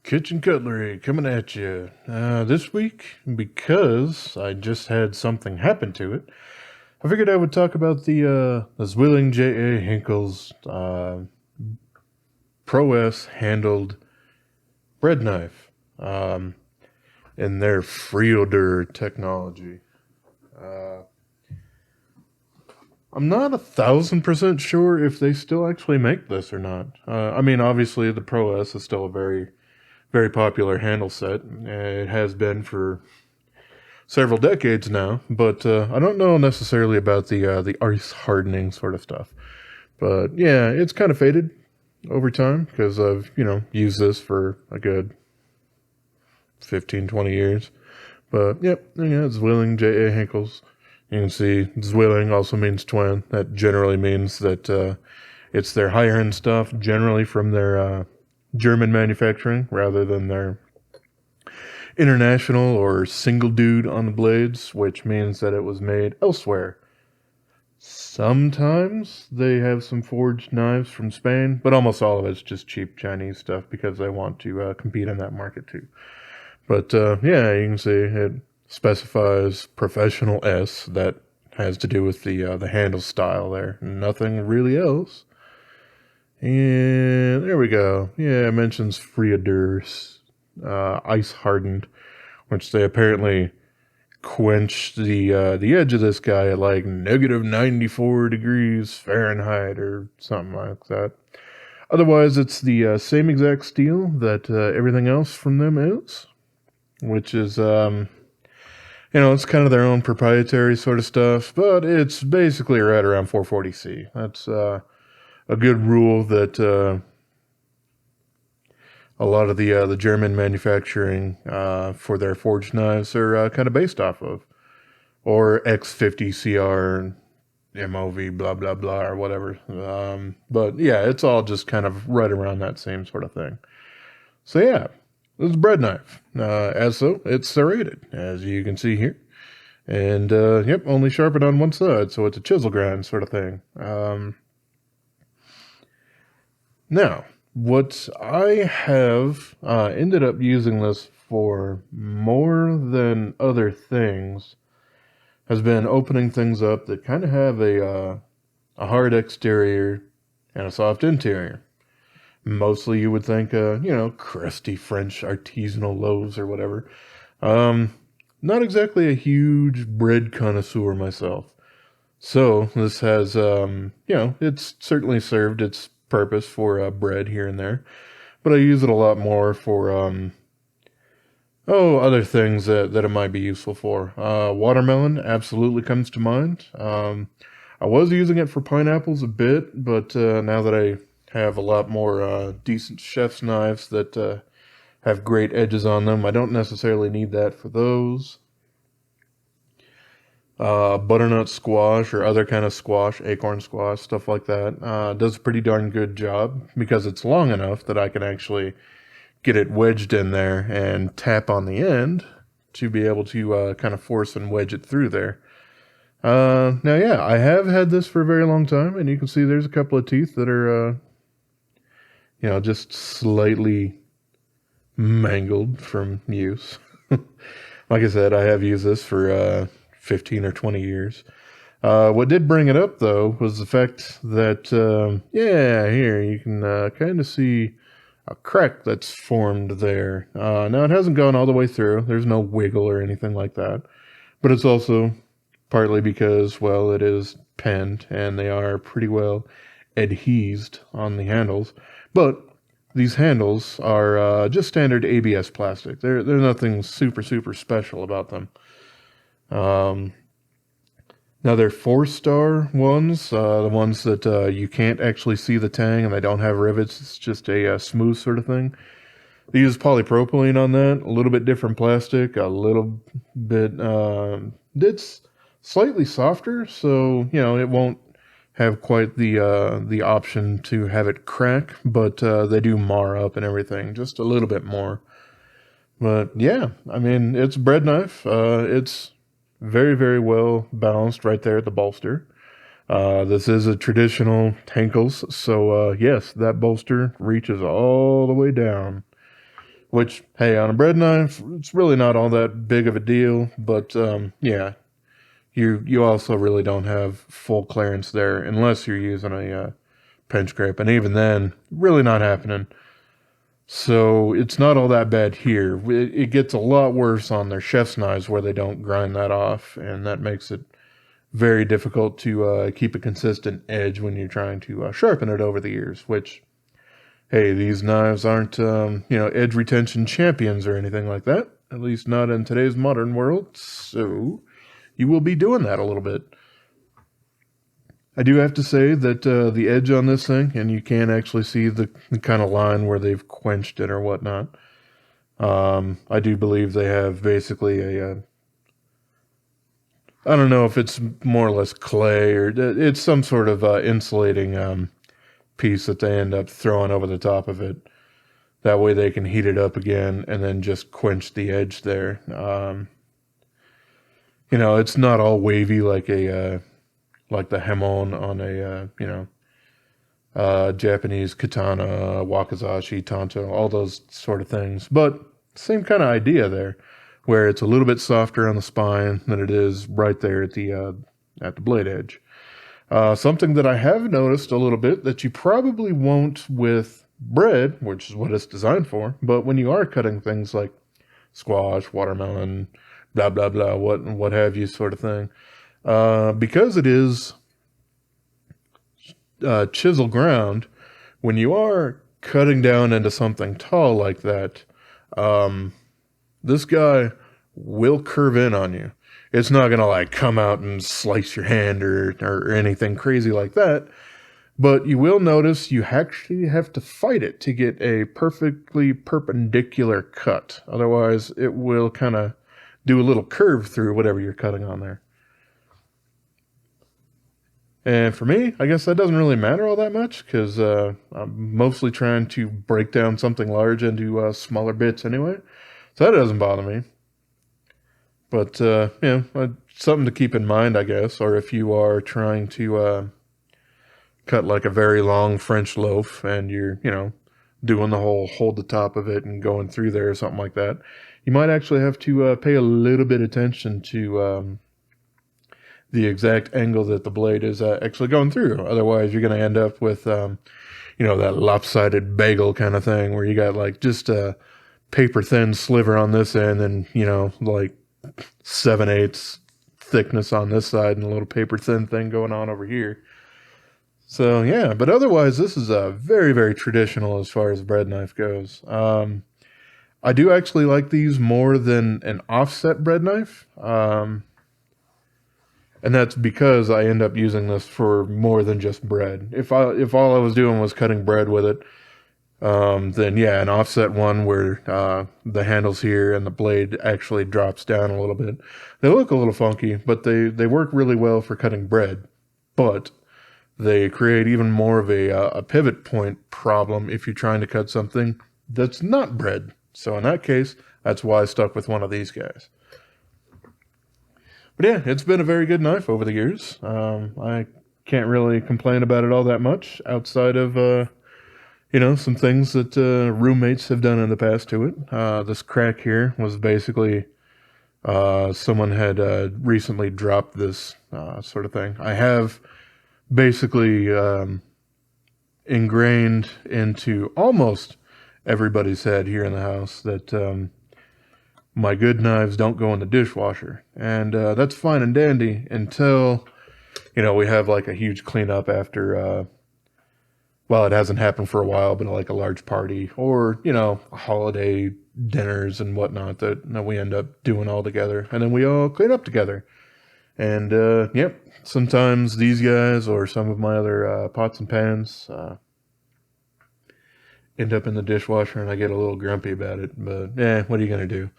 Kitchen Cutlery coming at you. This week, because I just had something happen to it, I figured I would talk about the Zwilling J.A. Henckels Pro S handled bread knife and their Friodur technology. Uh, I'm not 1,000% sure if they still actually make this or not. I mean, obviously, the Pro S is still a very popular handle set. It has been for several decades now, but I don't know necessarily about the ice hardening sort of stuff. But yeah, it's kind of faded over time because I've used this for a good 15, 20 years. But yep, yeah, Zwilling J.A. Henckels. You can see Zwilling also means twin. That generally means that it's their higher end stuff, generally from their German manufacturing rather than their international or single dude on the blades, which means that it was made elsewhere. Sometimes they have some forged knives from Spain, but almost all of it's just cheap Chinese stuff because they want to compete in that market too. But yeah, you can see it specifies professional S. That has to do with the handle style there. Nothing really else. And there we go. Yeah, it mentions Friodur, ice hardened, which they apparently quenched the edge of this guy at like negative 94 degrees Fahrenheit or something like that. Otherwise, it's the same exact steel that everything else from them is, which is it's kind of their own proprietary sort of stuff, but it's basically right around 440C. That's a good rule that a lot of the German manufacturing for their forged knives are kind of based off of, or X50CR, MOV, blah blah blah, or whatever. But yeah, it's all just kind of right around that same sort of thing. So yeah, this is a bread knife. As so, it's serrated, as you can see here, and yep, only sharpened on one side, so it's a chisel grind sort of thing. Now, what I have ended up using this for more than other things has been opening things up that kind of have a hard exterior and a soft interior. Mostly you would think, crusty French artisanal loaves or whatever. Not exactly a huge bread connoisseur myself. So this has, it's certainly served its purpose for bread here and there, but I use it a lot more for other things that it might be useful for. Watermelon absolutely comes to mind. I was using it for pineapples a bit, but now that I have a lot more decent chef's knives that have great edges on them, I don't necessarily need that for those. Butternut squash or other kind of squash, acorn squash, stuff like that, does a pretty darn good job because it's long enough that I can actually get it wedged in there and tap on the end to be able to kind of force and wedge it through there. Now, yeah, I have had this for a very long time, and you can see there's a couple of teeth that are, just slightly mangled from use. Like I said, I have used this for 15 or 20 years. What did bring it up, though, was the fact that, here you can kind of see a crack that's formed there. Now, it hasn't gone all the way through. There's no wiggle or anything like that. But it's also partly because, well, it is penned, and they are pretty well adhesed on the handles. But these handles are just standard ABS plastic. There's nothing super special about them. Now they're 4-star ones, the ones that you can't actually see the tang and they don't have rivets. It's just a smooth sort of thing. They use polypropylene on that, a little bit different plastic, a little bit, it's slightly softer, so, it won't have quite the option to have it crack, but they do mar up and everything, just a little bit more. But yeah, I mean, it's a bread knife. It's very well balanced right there at the bolster. This is a traditional Henckels, so yes, that bolster reaches all the way down. which, hey, on a bread knife, it's really not all that big of a deal. But yeah, you also really don't have full clearance there unless you're using a pinch grip, and even then, really not happening. So it's not all that bad here. It gets a lot worse on their chef's knives where they don't grind that off, and that makes it very difficult to keep a consistent edge when you're trying to sharpen it over the years. Which, hey, these knives aren't edge retention champions or anything like that. At least not in today's modern world. So you will be doing that a little bit. I do have to say that the edge on this thing, and you can actually see the kind of line where they've quenched it or whatnot. I do believe they have basically I don't know if it's more or less clay or it's some sort of insulating piece that they end up throwing over the top of it. That way they can heat it up again and then just quench the edge there. It's not all wavy like a like the hemon on a Japanese katana, wakizashi, tanto, all those sort of things. But same kind of idea there, where it's a little bit softer on the spine than it is right there at the blade edge. Something that I have noticed a little bit that you probably won't with bread, which is what it's designed for, but when you are cutting things like squash, watermelon, blah blah blah, what have you, sort of thing. Because it is chisel ground, when you are cutting down into something tall like that, this guy will curve in on you. It's not going to like come out and slice your hand or anything crazy like that. But you will notice you actually have to fight it to get a perfectly perpendicular cut. Otherwise, it will kind of do a little curve through whatever you're cutting on there. And for me, I guess that doesn't really matter all that much because I'm mostly trying to break down something large into smaller bits anyway. So that doesn't bother me. But, something to keep in mind, I guess, or if you are trying to cut like a very long French loaf and you're, doing the whole hold the top of it and going through there or something like that, you might actually have to pay a little bit of attention to the exact angle that the blade is actually going through. Otherwise, you're going to end up with, that lopsided bagel kind of thing where you got like just a paper thin sliver on this end and, like 7/8 thickness on this side and a little paper thin thing going on over here. So yeah, but otherwise this is very, very traditional as far as a bread knife goes. I do actually like these more than an offset bread knife. And that's because I end up using this for more than just bread. If all I was doing was cutting bread with it, then yeah, an offset one where the handle's here and the blade actually drops down a little bit. They look a little funky, but they work really well for cutting bread. But they create even more of a pivot point problem if you're trying to cut something that's not bread. So in that case, that's why I stuck with one of these guys. But yeah, it's been a very good knife over the years. I can't really complain about it all that much outside of some things that roommates have done in the past to it. This crack here was basically someone had recently dropped this sort of thing. I have basically ingrained into almost everybody's head here in the house that my good knives don't go in the dishwasher. And that's fine and dandy until, we have like a huge cleanup after well, it hasn't happened for a while, but like a large party or, holiday dinners and whatnot that we end up doing all together. And then we all clean up together. And, yep, sometimes these guys or some of my other pots and pans end up in the dishwasher and I get a little grumpy about it. But, what are you going to do?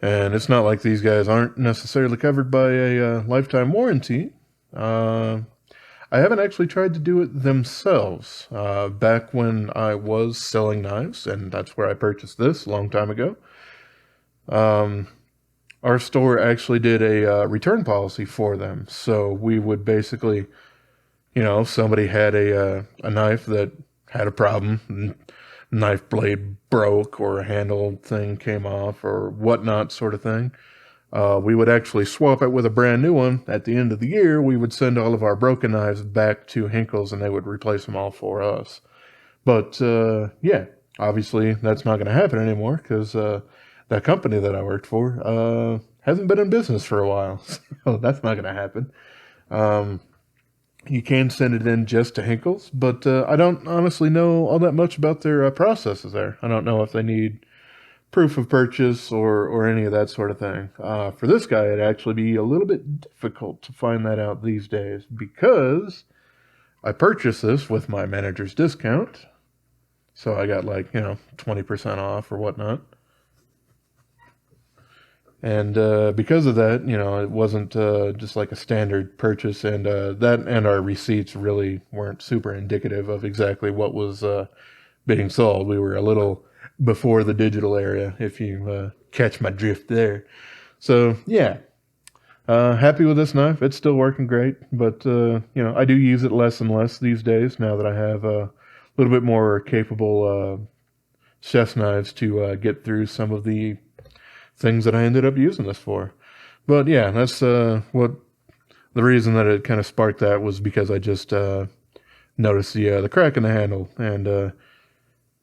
And it's not like these guys aren't necessarily covered by a lifetime warranty. I haven't actually tried to do it themselves. Back when I was selling knives, and that's where I purchased this a long time ago, our store actually did a return policy for them. So we would basically, somebody had a knife that had a problem, and knife blade broke or a handle thing came off or whatnot, sort of thing. We would actually swap it with a brand new one. At the end of the year, we would send all of our broken knives back to Henckels and they would replace them all for us. But yeah, obviously that's not going to happen anymore because that company that I worked for hasn't been in business for a while. So that's not going to happen. Um, you can send it in just to Henckels, but I don't honestly know all that much about their processes there. I don't know if they need proof of purchase or any of that sort of thing. For this guy, it'd actually be a little bit difficult to find that out these days because I purchased this with my manager's discount. So I got like, 20% off or whatnot. And because of that, it wasn't just like a standard purchase. And that and our receipts really weren't super indicative of exactly what was being sold. We were a little before the digital era, if you catch my drift there. So, yeah, happy with this knife. It's still working great, but I do use it less and less these days now that I have a little bit more capable chef's knives to get through some of the things that I ended up using this for. But yeah, that's what the reason that it kind of sparked that was because I just noticed the crack in the handle and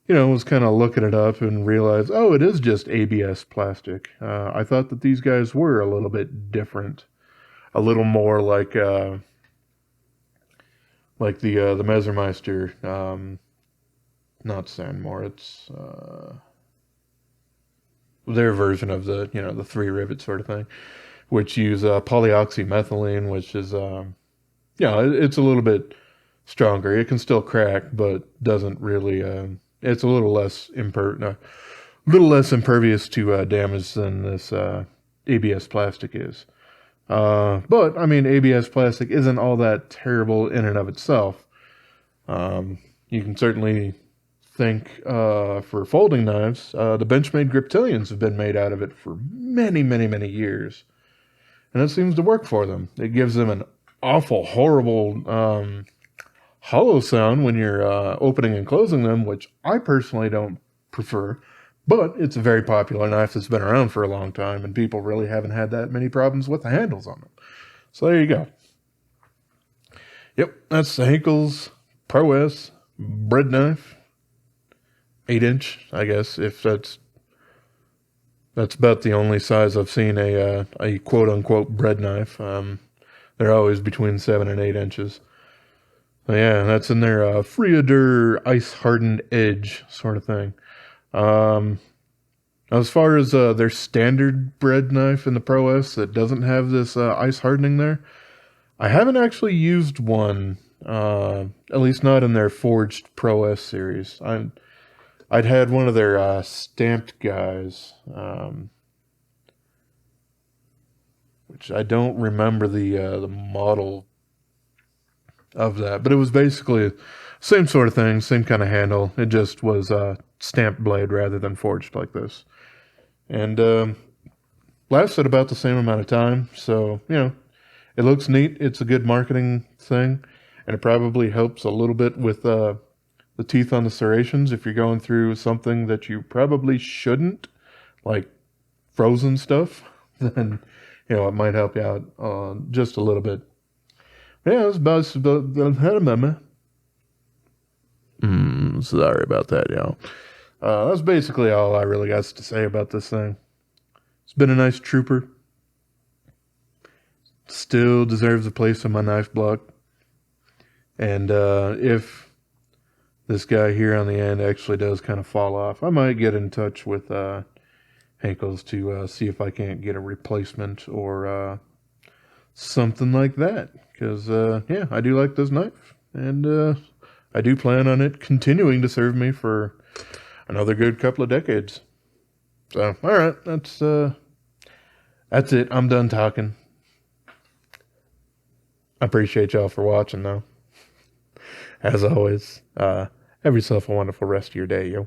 was kind of looking it up and realized, oh, it is just ABS plastic. I thought that these guys were a little bit different, a little more like the Messermeister, not Sandmore. It's their version of the three rivet sort of thing, which use polyoxymethylene, which is it's a little bit stronger. It can still crack, but doesn't really. It's a little less impervious to damage than this ABS plastic is. But I mean, ABS plastic isn't all that terrible in and of itself. You can certainly think for folding knives, the Benchmade Griptilians have been made out of it for many, many, many years. And it seems to work for them. It gives them an awful, horrible hollow sound when you're opening and closing them, which I personally don't prefer. But it's a very popular knife that's been around for a long time, and people really haven't had that many problems with the handles on them. So there you go. Yep, that's the Henckels Pro S bread knife. 8-inch, I guess, if that's about the only size I've seen a quote unquote bread knife. They're always between 7 and 8 inches. So yeah, that's in their Friodur ice hardened edge sort of thing. As far as their standard bread knife in the Pro S that doesn't have this ice hardening there, I haven't actually used one, at least not in their forged Pro S series. I'd had one of their stamped guys, which I don't remember the model of that, but it was basically same sort of thing, same kind of handle. It just was a stamped blade rather than forged like this, and lasted about the same amount of time. So it looks neat. It's a good marketing thing, and it probably helps a little bit with the teeth on the serrations if you're going through something that you probably shouldn't, like frozen stuff. Then it might help you out just a little bit. Yeah, it's about sorry about that, y'all. That's basically all I really got to say about this thing. It's been a nice trooper. Still deserves a place in my knife block. And if this guy here on the end actually does kind of fall off, I might get in touch with Henckels to see if I can't get a replacement or something like that. Because, yeah, I do like this knife. And I do plan on it continuing to serve me for another good couple of decades. So, all right, that's it. I'm done talking. I appreciate y'all for watching, though. As always, have yourself a wonderful rest of your day, yo.